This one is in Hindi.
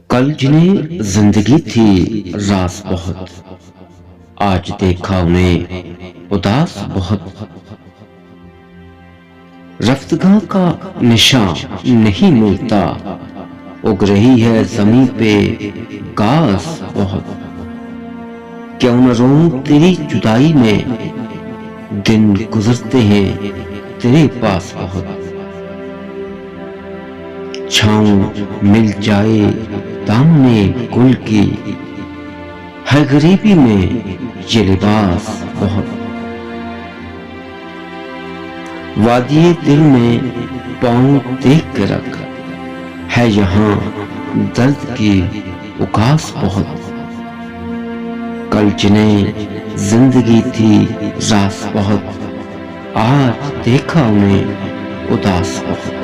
कल जिन्हें जिंदगी थी रास बहुत, आज देखा उन्हें उदास बहुत। रफ्तगां का निशान नहीं मिलता, उग रही है जमीन पे घास बहुत। क्यों न रोऊं तेरी जुदाई में, दिन गुजरते हैं तेरे पास बहुत। छाँव मिल जाए दामने गुल की, है गरीबी में ये लिबास बहुत। वादिये दिल में पाँव देख के रख, है यहाँ दर्द की उकास बहुत। कल जिन्हें जिंदगी थी रास बहुत, आज देखा उन्हें उदास बहुत।